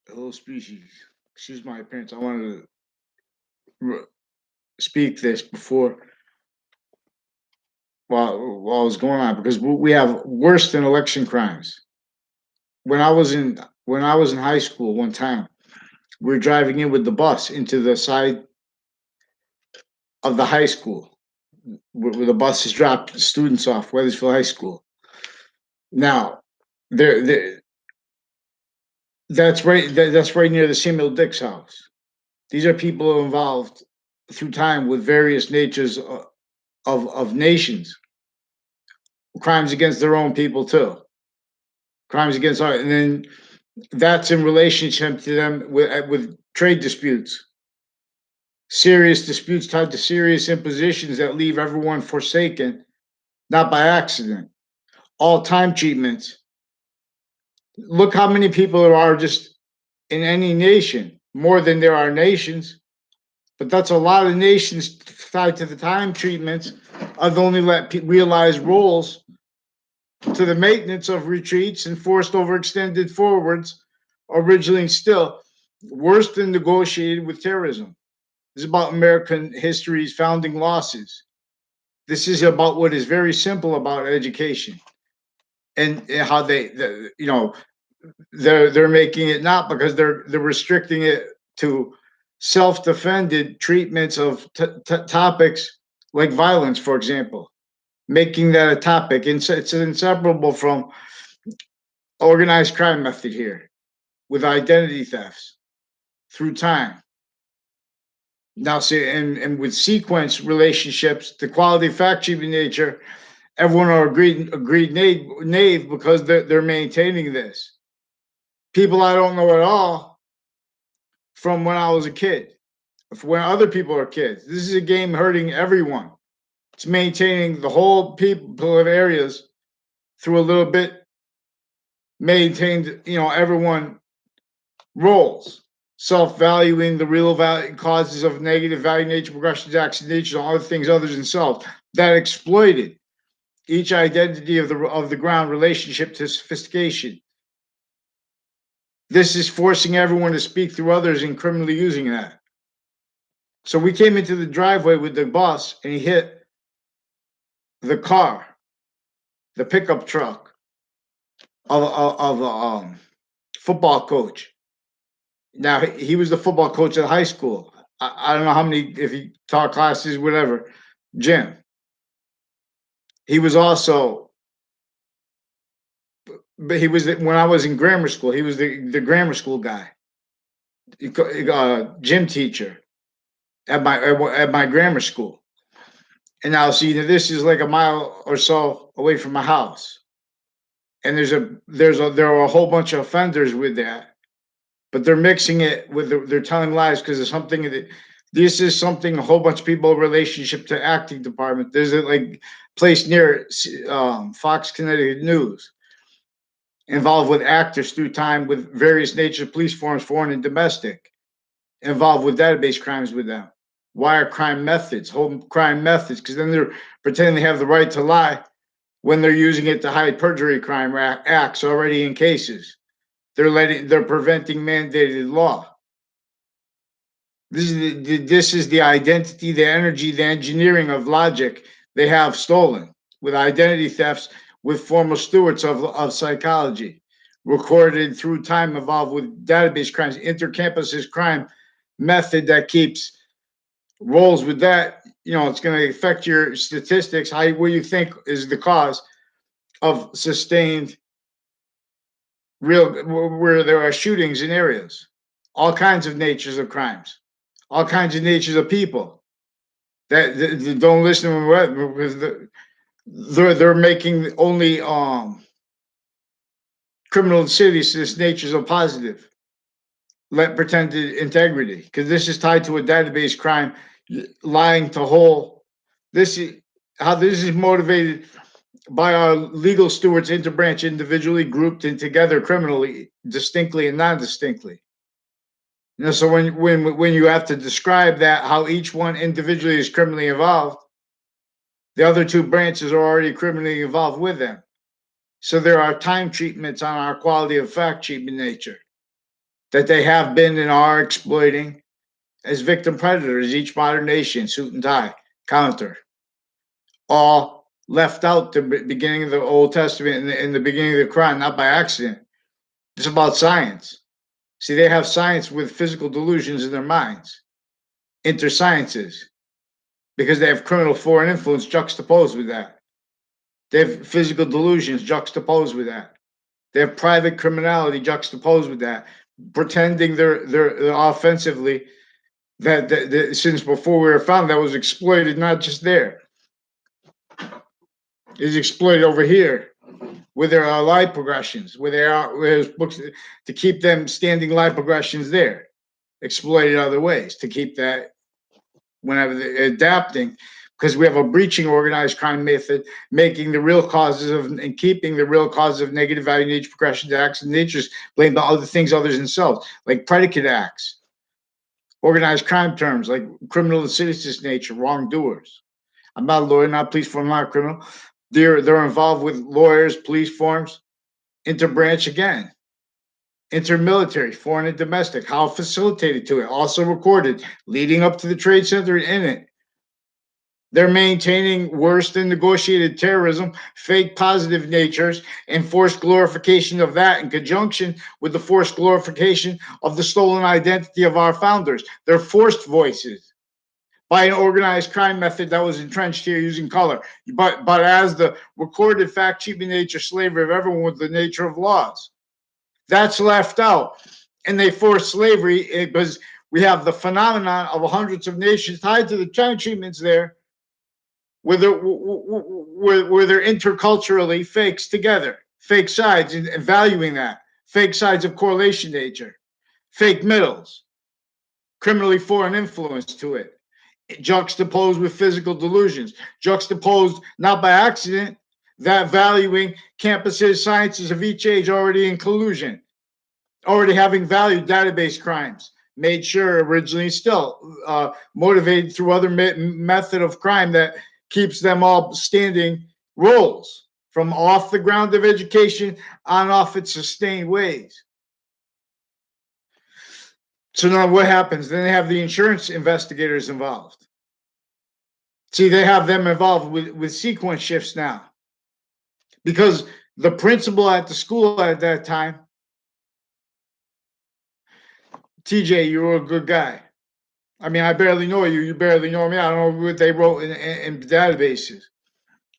Hello, species. Excuse my appearance. I wanted to speak this before while I was going on because we have worse than election crimes. When I was in high school, one time we were driving in with the bus into the side of the high school where the buses dropped students off, Weathersfield High School. Now, there, that's right near the Samuel Dix house. These are people involved through time with various natures of nations, crimes against their own people too, crimes against our, and then that's in relationship to them with trade disputes, serious disputes tied to serious impositions that leave everyone forsaken, not by accident. All time treatments. Look how many people there are just in any nation, more than there are nations. But that's a lot of nations tied to the time treatments of only realized roles to the maintenance of retreats and forced overextended forwards, originally still worse than negotiated with terrorism. This is about American history's founding losses. This is about what is very simple about education and how they're making it not because they're restricting it to self-defended treatments of topics like violence, for example, making that a topic. It's inseparable from organized crime method here with identity thefts through time. Now, see, and with sequence relationships, the quality fact sheet nature, everyone are agreed knave because they're maintaining this. People I don't know at all from when I was a kid, when other people are kids. This is a game hurting everyone. It's maintaining the whole people of areas through a little bit maintained, everyone roles, self-valuing the real value causes of negative value nature, progressions, actions, nature, and other things other than self that exploited each identity of the ground relationship to sophistication. This is forcing everyone to speak through others and criminally using that. So we came into the driveway with the bus and he hit the car, the pickup truck of a football coach. Now he was the football coach at high school. I don't know how many, if he taught classes, whatever. Jim. He was also, but he was when I was in grammar school. He was the grammar school guy, gym teacher at my grammar school. And now, see, this is like a mile or so away from my house, and there are a whole bunch of offenders with that, but they're mixing it with they're telling lies because it's something that this is something a whole bunch of people relationship to acting department. There's a like place near Fox Connecticut News involved with actors through time with various nature police forms, foreign and domestic, involved with database crimes with them. Wire crime methods, home crime methods, because then they're pretending they have the right to lie when they're using it to hide perjury crime acts already in cases. They're preventing mandated law. This is the identity, the energy, the engineering of logic they have stolen with identity thefts, with former stewards of psychology, recorded through time involved with database crimes, intercampuses crime method that keeps rolls with that. It's going to affect your statistics, what you think is the cause of sustained real where there are shootings in areas, all kinds of natures of crimes, all kinds of natures of people that don't listen to them because they're making only criminal cities this natures of positive let pretended integrity because this is tied to a database crime, lying to whole. This is how this is motivated by our legal stewards, interbranch, individually grouped and together criminally, distinctly and non-distinctly. So when you have to describe that how each one individually is criminally involved, the other two branches are already criminally involved with them. So there are time treatments on our quality of fact treatment nature that they have been and are exploiting as victim predators, each modern nation, suit and tie, counter, all left out the beginning of the Old Testament and in the beginning of the Quran, not by accident. It's about science. See, they have science with physical delusions in their minds, intersciences, because they have criminal foreign influence juxtaposed with that. They have physical delusions juxtaposed with that. They have private criminality juxtaposed with that, pretending they're offensively that since before we were found, that was exploited not just there, is exploited over here with their lie progressions, where there's books to keep them standing lie progressions there, exploited other ways to keep that whenever they're adapting, because we have a breaching organized crime method, making the real causes of and keeping the real causes of negative value nature progressions, acts, and natures blamed on other things other than themselves, like predicate acts, organized crime terms like criminal insidious nature, wrongdoers. I'm not a lawyer, not police form, not a criminal. They're involved with lawyers, police forms, interbranch again, intermilitary, foreign and domestic, how facilitated to it, also recorded, leading up to the trade center in it. They're maintaining worse than negotiated terrorism, fake positive natures, and forced glorification of that in conjunction with the forced glorification of the stolen identity of our founders. They're forced voices by an organized crime method that was entrenched here using color. But as the recorded fact sheet nature slavery of everyone with the nature of laws. That's left out. And they force slavery because we have the phenomenon of hundreds of nations tied to the China treatments there, where they're interculturally fakes together, fake sides, and valuing that, fake sides of correlation nature, fake middles, criminally foreign influence to it, juxtaposed with physical delusions, juxtaposed not by accident, that valuing campuses, sciences of each age already in collusion, already having valued database crimes, made sure originally still motivated through other method of crime that keeps them all standing roles from off the ground of education on off its sustained ways. So now what happens? Then they have the insurance investigators involved. See, they have them involved with sequence shifts now. Because the principal at the school at that time, TJ, you were a good guy. I mean, I barely know you. You barely know me. I don't know what they wrote in databases.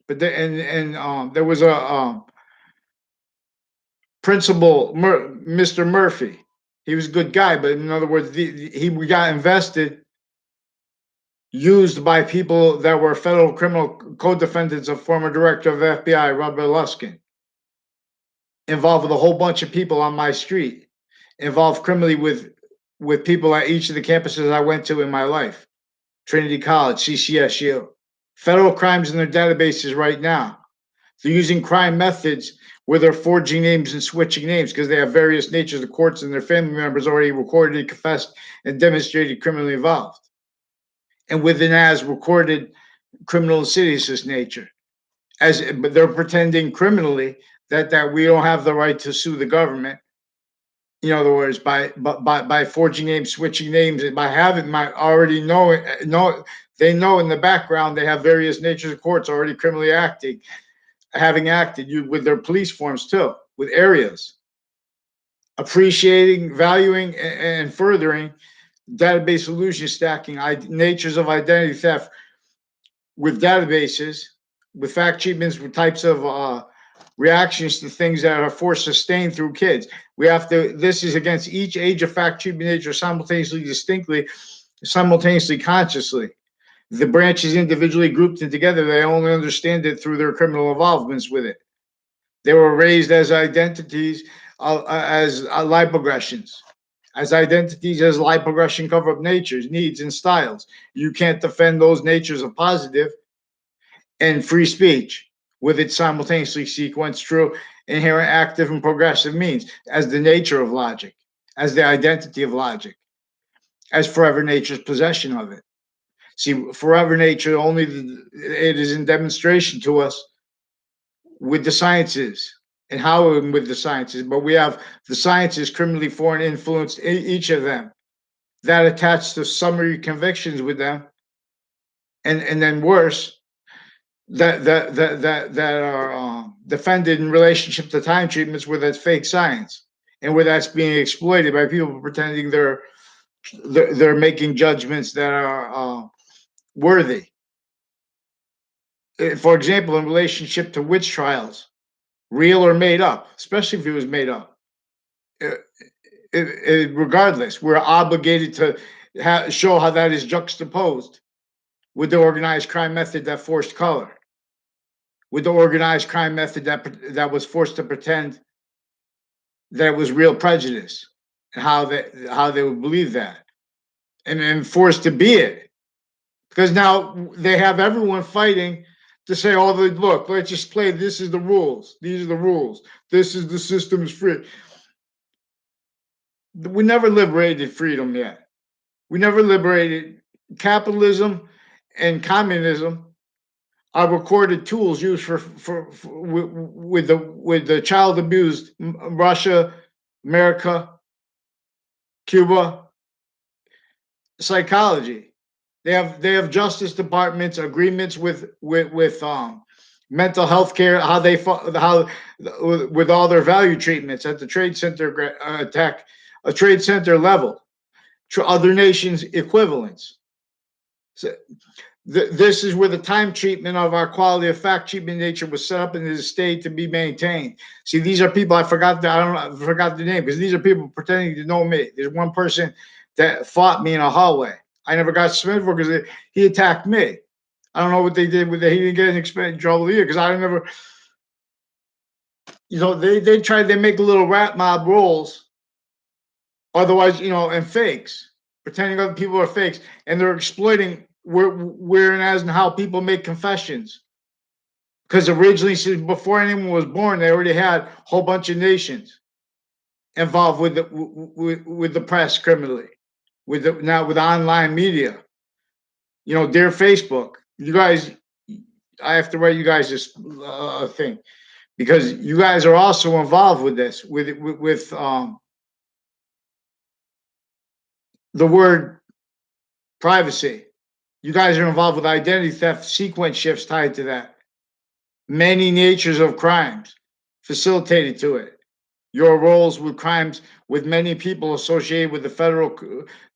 But there was a principal, Mr. Murphy. He was a good guy, but in other words, he got invested, used by people that were federal criminal co-defendants of former director of FBI, Robert Luskin, involved with a whole bunch of people on my street, involved criminally with people at each of the campuses I went to in my life, Trinity College, CCSU. Federal crimes in their databases right now. They're using crime methods where they're forging names and switching names because they have various natures of courts and their family members already recorded and confessed and demonstrated criminally involved. And with an as recorded criminal insidious nature. But they're pretending criminally that we don't have the right to sue the government. In other words, by forging names, switching names, and by having my already they know in the background they have various natures of courts already criminally acting, having acted with their police forms too, with areas, appreciating, valuing, and furthering database solution stacking, natures of identity theft with databases, with fact treatments, with types of reactions to things that are force sustained through kids. We have to, this is against each age of fact treatment nature simultaneously, distinctly, simultaneously, consciously. The branches individually grouped and together, they only understand it through their criminal involvements with it. They were raised as identities, as lie progressions, as identities, as lie progression cover up natures, needs, and styles. You can't defend those natures of positive and free speech with its simultaneously sequence true, inherent, active, and progressive means as the nature of logic, as the identity of logic, as forever nature's possession of it. See, forever nature only it is in demonstration to us with the sciences, and how and with the sciences, but we have the sciences, criminally foreign influence, each of them, that attached to summary convictions with them, and then worse, that are defended in relationship to time treatments where that's fake science and where that's being exploited by people pretending they're making judgments that are worthy. For example, in relationship to witch trials, real or made up, especially if it was made up. Regardless, we're obligated to show how that is juxtaposed with the organized crime method that forced color, with the organized crime method that was forced to pretend that it was real prejudice, and how they would believe that, and forced to be it, because now they have everyone fighting to say, "Oh, look, let's just play. This is the rules. These are the rules. This is the system is free." We never liberated freedom yet. We never liberated capitalism and communism are recorded tools used with the child abused Russia, America, Cuba, psychology. They have justice departments, agreements with mental health care, how with all their value treatments at the trade center attack, a trade center level, other nations equivalents. So, this is where the time treatment of our quality of fact treatment nature was set up and is stayed to be maintained. See, these are people I forgot the name, because these are people pretending to know me. There's one person that fought me in a hallway. I never got submitted for because he attacked me. I don't know what they did with it. He didn't get in trouble either, because I never, they make little rap mob roles, otherwise, and fakes, pretending other people are fakes, and they're exploiting where and as and how people make confessions. Because originally, before anyone was born, they already had a whole bunch of nations involved with the press criminally, now with online media. Dear Facebook, you guys, I have to write you guys this thing, because you guys are also involved with this, with the word privacy. You guys are involved with identity theft, sequence shifts tied to that. Many natures of crimes facilitated to it. Your roles with crimes with many people associated with the federal,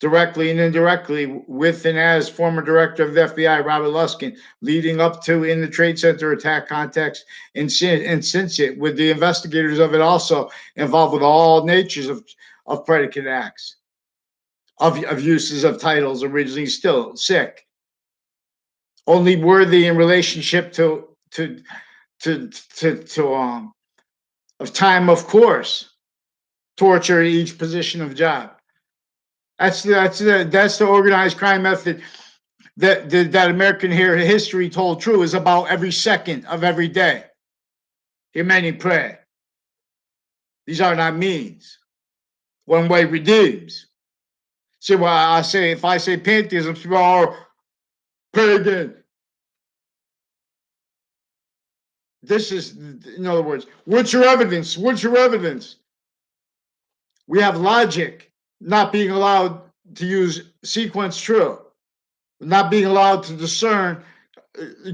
directly and indirectly, with and as former director of the FBI, Robert Luskin, leading up to in the Trade Center attack context, and since it, with the investigators of it also involved with all natures of predicate acts, of uses of titles originally still sick, only worthy in relationship to of time, of course, torture each position of job. That's the organized crime method that American history told true is about every second of every day. Hear many pray. These are not means. One way redeems. See what I say? If I say pantheism, people are pagan. This is, in other words, what's your evidence? What's your evidence? We have logic not being allowed to use sequence true, not being allowed to discern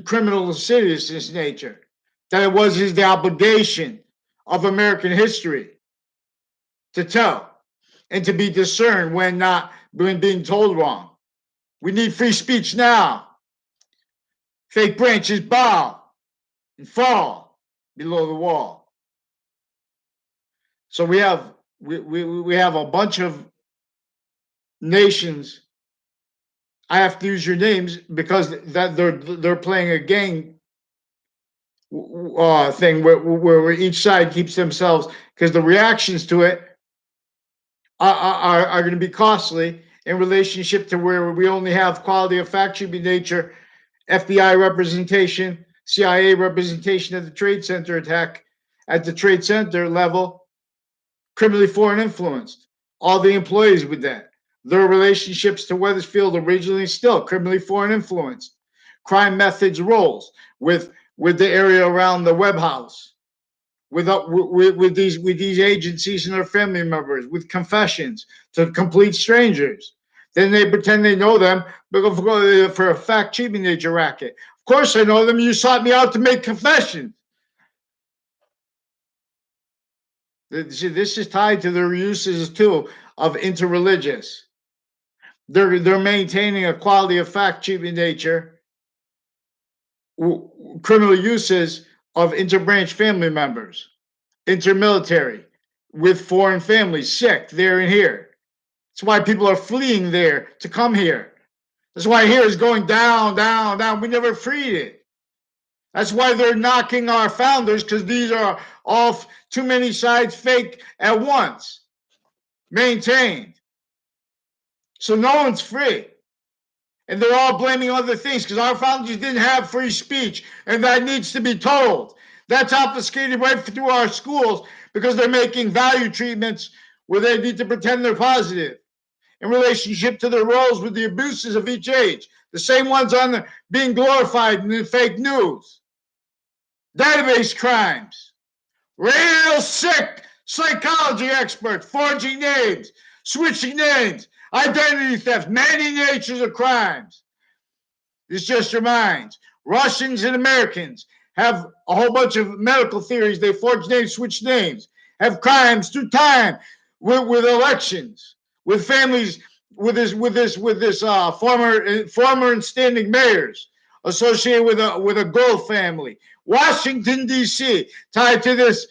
criminal seriousness nature, that it was the obligation of American history to tell and to be discerned when being told wrong. We need free speech now. Fake branches bow and fall below the wall. So we have a bunch of nations. I have to use your names because that they're playing a game thing where each side keeps themselves, because the reactions to it are going to be costly in relationship to where we only have quality of fact treatment nature, FBI representation, CIA representation at the Trade Center attack, at the Trade Center level, criminally foreign influenced. All the employees with that. Their relationships to Wethersfield originally still criminally foreign influenced. Crime methods roles with the area around the Webb House, with these agencies and their family members, with confessions to complete strangers. Then they pretend they know them for a fact-cheating nature racket. Of course I know them. You sought me out to make confessions. See, this is tied to their uses too of interreligious. They're maintaining a quality of fact-cheating nature, criminal uses of interbranch family members, intermilitary, with foreign families, sick there and here. That's why people are fleeing there to come here. That's why here is going down, down, down. We never freed it. That's why they're knocking our founders, because these are all too many sides fake at once, maintained. So no one's free. And they're all blaming other things because our founders didn't have free speech, and that needs to be told. That's obfuscated right through our schools because they're making value treatments where they need to pretend they're positive in relationship to their roles with the abuses of each age. The same ones being glorified in the fake news. Database crimes. Real sick psychology experts forging names, switching names, identity theft, many natures of crimes. This just reminds. Russians and Americans have a whole bunch of medical theories. They forge names, switch names, have crimes through time with elections, with families, with this former and standing mayors associated with a Gold family. Washington D.C. tied to this.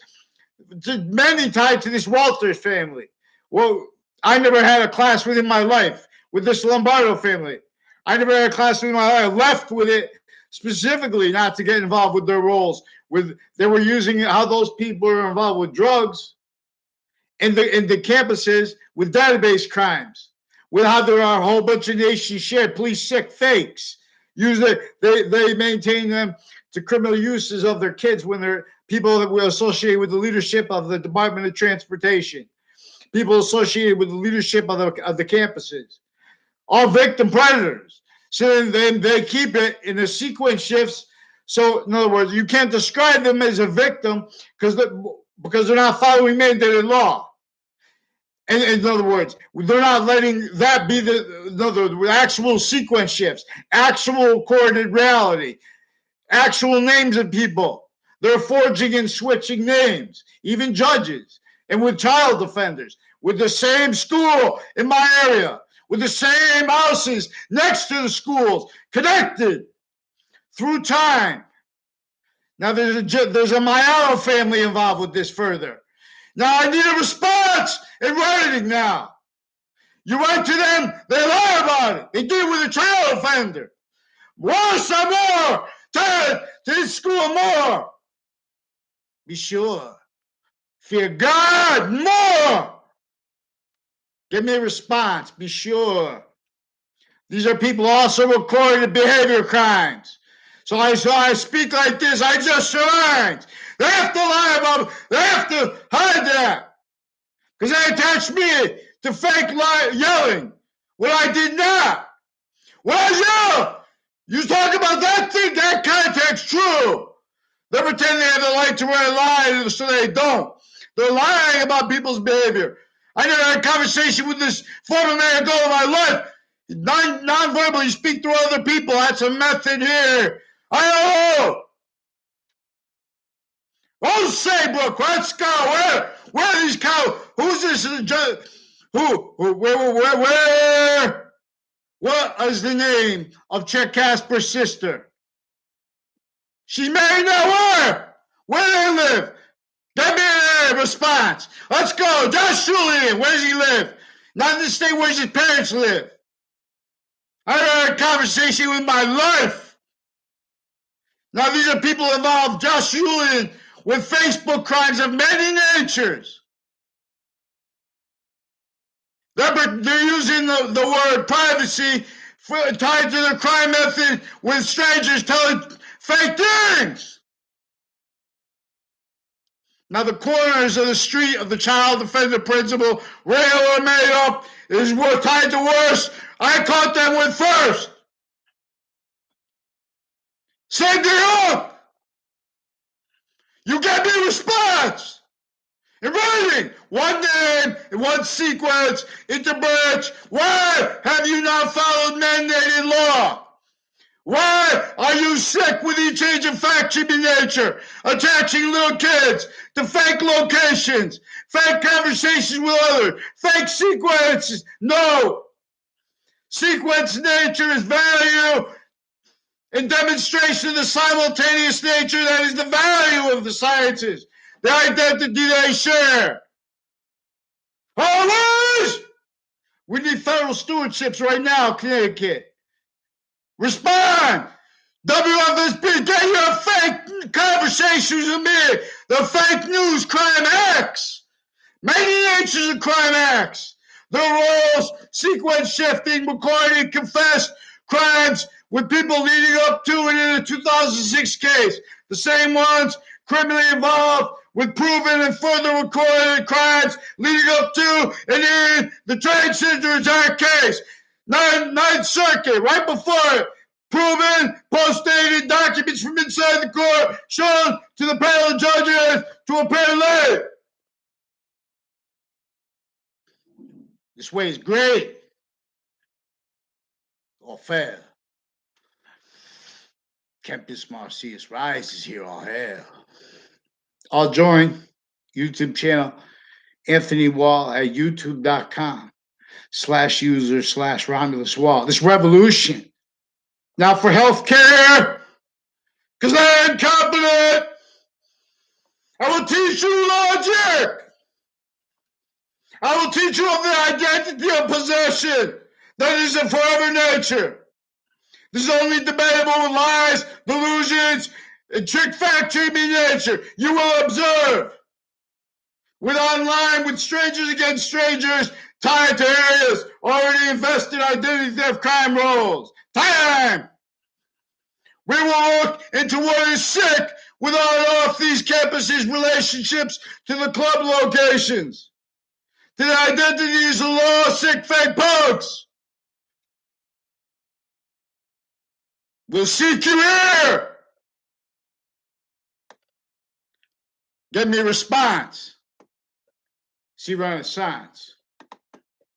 Many tied to this Walters family. Well, I never had a class within my life with this Lombardo family. I never had a class within my life. I left with it specifically not to get involved with their roles. They were using how those people are involved with drugs in the campuses with database crimes, with how there are a whole bunch of nation shared police sick fakes. They maintain them to criminal uses of their kids when they're people that were associated with the leadership of the Department of Transportation, people associated with the leadership of the campuses, all victim predators. So then they keep it in the sequence shifts. So in other words, you can't describe them as a victim because they're not following mandated law. And in other words, they're not letting that be the actual sequence shifts, actual coordinated reality, actual names of people. They're forging and switching names, even judges, and with child offenders, with the same school in my area, with the same houses next to the schools, connected through time. Now there's a Mayaro family involved with this further. Now I need a response in writing now. You write to them, they lie about it. They did it with a child offender. Worse or more, to this school more. Be sure. Fear God more. Give me a response. Be sure. These are people also recorded behavior crimes. So I speak like this. I just survived. They have to lie about it. They have to hide that. Because they attached me to fake yelling when I did not. Well, you talk about that thing, that context, true. They pretend they have the right to wear a lie, so they don't. They're lying about people's behavior. I never had a conversation with this former mayor goal of my life. Non-verbally speak to other people. That's a method here. I don't know. Oh, Saybrook, let's go. Where are these cows? Who's this? Where? What is the name of Chet Casper's sister? She's married now. Where do they live? Get me a response. Let's go. Josh Julian, where does he live? Not in the state where his parents live. I had a conversation with my life. Now these are people involved, Josh Julian, with Facebook crimes of many natures. They're using the word privacy tied to the crime method with strangers telling fake things. Now the corners of the street of the child offender principle, real or made up, is tied to worse. I caught them with first. Send it up. You get me a response. In writing, one name in one sequence, interbranch. Why have you not followed mandated law? Why are you sick with each age of fact-cheaping nature, attaching little kids to fake locations, fake conversations with others, fake sequences? No. Sequence nature is value in demonstration of the simultaneous nature that is the value of the sciences, the identity they share. Always! We need federal stewardships right now, Connecticut. Respond! WFSB, get your fake conversations with me. The fake news crime acts. Many natures of crime acts. The roles, sequence shifting, recording, confessed crimes with people leading up to and in the 2006 case. The same ones criminally involved with proven and further recorded crimes leading up to and in the transgender attack case. Ninth Circuit, right before it, proven, post-dated documents from inside the court shown to the panel of judges to appear late. This way is great. All fair. Campus Marcius rises here, all hail. I'll join YouTube channel Anthony Wall at youtube.com/user/Romulus Wall. This revolution. Now for healthcare, because I am competent, I will teach you logic. I will teach you of the identity of possession that is a forever nature. This is only debatable with lies, delusions, and trick fact-cheaping nature. You will observe with online, with strangers against strangers, tied to areas already invested identity theft crime roles. Time! We will look into what is sick with on off these campuses' relationships to the club locations, to the identities of law sick fake punks. We'll seek you here. Get me a response. See Renaissance.